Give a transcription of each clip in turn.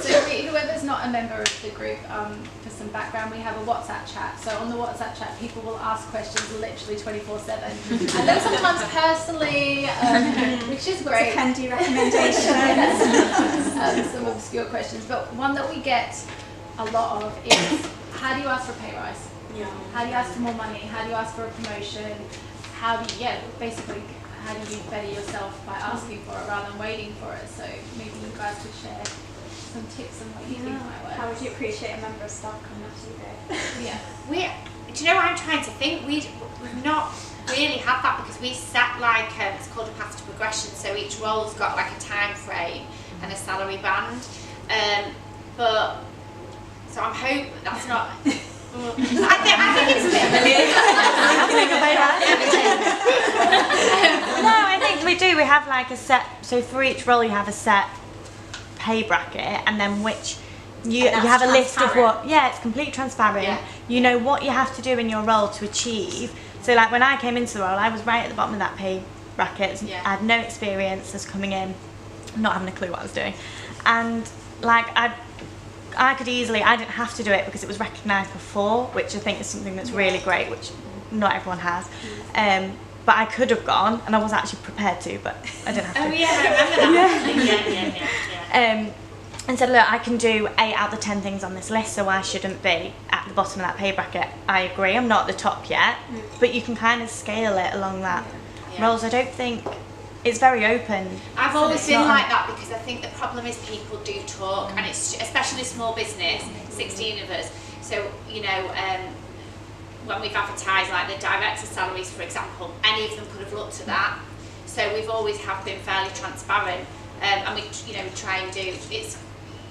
So whoever's not a member of the group, for some background, we have a WhatsApp chat. So on the WhatsApp chat, people will ask questions literally 24/7, and then sometimes personally, which is great. Handy recommendations. Some obscure questions, but one that we get a lot of is, how do you ask for a pay rise? Yeah. How do you ask for more money? How do you ask for a promotion? How do you, basically, how do you better yourself by asking for it rather than waiting for it? So maybe you guys could share some tips on what you think might work. How would you appreciate a member of staff coming up to you though? Yeah. Do you know what I'm trying to think? We've not really had that because we set like, it's called a path to progression, so each role's got like a time frame and a salary band. But, so I'm hoping that's not... I think it's a bit of a No, I think we do. We have like a set, so for each role you have a set pay bracket, and then which you have a list of what, it's completely transparent. Yeah. You know what you have to do in your role to achieve. So like when I came into the role, I was right at the bottom of that pay bracket. Yeah. I had no experience as coming in, not having a clue what I was doing. And like I could easily, I didn't have to do it because it was recognised before, which I think is something that's really great, which not everyone has. But I could have gone, and I was actually prepared to, but I didn't have to. Oh yeah, I remember that. And said, look, I can do 8 out of the 10 things on this list, so I shouldn't be at the bottom of that pay bracket. I agree, I'm not at the top yet, but you can kind of scale it along that roles. I don't think it's very open. I've always been like that because I think the problem is people do talk, and it's especially small business, 16 of us. So you know, when we've advertised like the director salaries, for example, any of them could have looked at that. So we've always have been fairly transparent, and we try and do it's.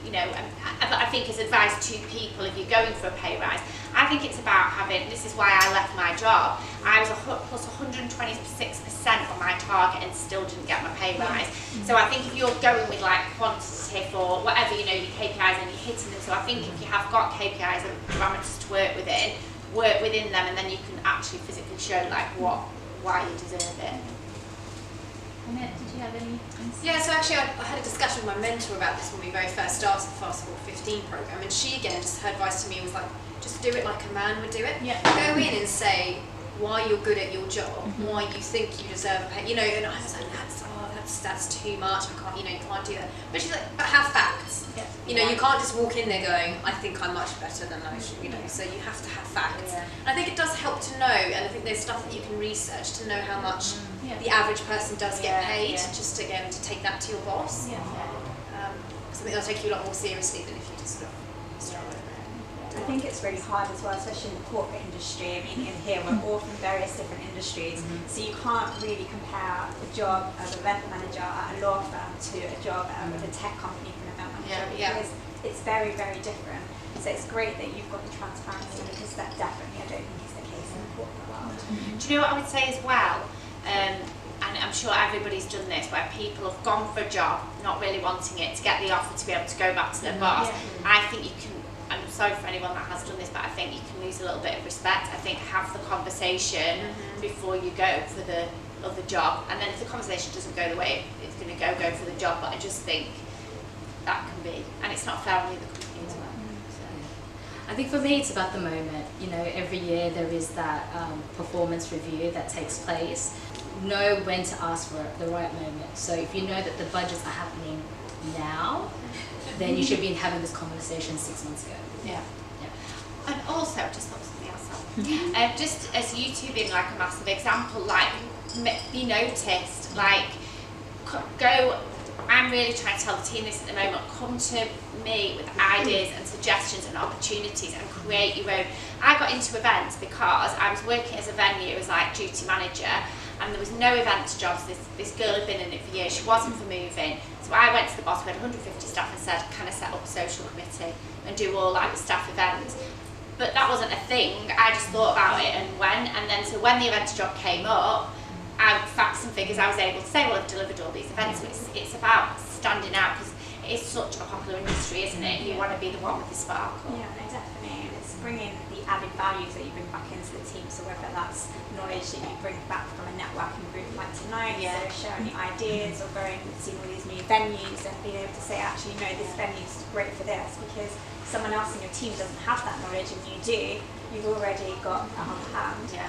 I think as advice to people, if you're going for a pay rise, I think it's about having, this is why I left my job, I was plus 126% on my target and still didn't get my pay rise. So I think if you're going with like quantitative or whatever, your KPIs and you're hitting them, so I think if you have got KPIs and parameters to work within them, and then you can actually physically show like why you deserve it. Annette, did you have any insights? Yeah, so actually I had a discussion with my mentor about this when we very first started the Fast Forward 15 programme, and she again, just her advice to me was like, just do it like a man would do it. Yeah. Go in and say why you're good at your job, why you think you deserve a pay, and I was like, that's too much, I can't, you can't do that. But she's like, but have facts. Yeah. You can't just walk in there going, I think I'm much better than I should, so you have to have facts. Yeah. And I think it does help to know, and I think there's stuff that you can research to know how much the average person does get paid, just again to take that to your boss. Yeah. Because I think they'll take you a lot more seriously than if you just sort of struggle with it. I think it's really hard as well, especially in the corporate industry. I mean, in here we're all from various different industries, so you can't really compare a job as an event manager at a law firm to a job with a tech company for an event manager, because it's very, very different. So it's great that you've got the transparency, because that definitely, I don't think is the case in the corporate world. Do you know what I would say as well? And I'm sure everybody's done this, where people have gone for a job, not really wanting it, to get the offer to be able to go back to their boss. I think you can, I'm sorry for anyone that has done this, but I think you can lose a little bit of respect. I think have the conversation before you go for the other job, and then if the conversation doesn't go the way it's going to go for the job. But I just think that can be, and it's not fair on the other company as well. I think for me it's about the moment. Every year there is that performance review that takes place. Know when to ask for the right moment. So if you know that the budgets are happening now, then you should be having this conversation 6 months ago. Yeah. And also, just thought of something else. Just as you two being like a massive example, like be noticed, like go. I'm really trying to tell the team this at the moment. Come to me with ideas and suggestions and opportunities, and create your own. I got into events because I was working as a venue as like duty manager, and there was no events jobs. This girl had been in it for years. She wasn't for moving. So I went to the boss, we had 150 staff, and said, can I set up a social committee and do all like the staff events? But that wasn't a thing. I just thought about it and went. And then so when the events job came up, facts and figures, I was able to say, well, I've delivered all these events. So it's about standing out, because it's such a popular industry, isn't it? You want to be the one with the sparkle. Yeah, no, definitely. And it's bringing the added values that you bring back into the team. So whether that's knowledge that you bring back from a networking group like tonight, Yeah. so sharing the ideas or going and seeing all these new venues and being able to say, actually, no, this venue's great for this, because someone else in your team doesn't have that knowledge and you do, you've already got a upper hand. Yeah.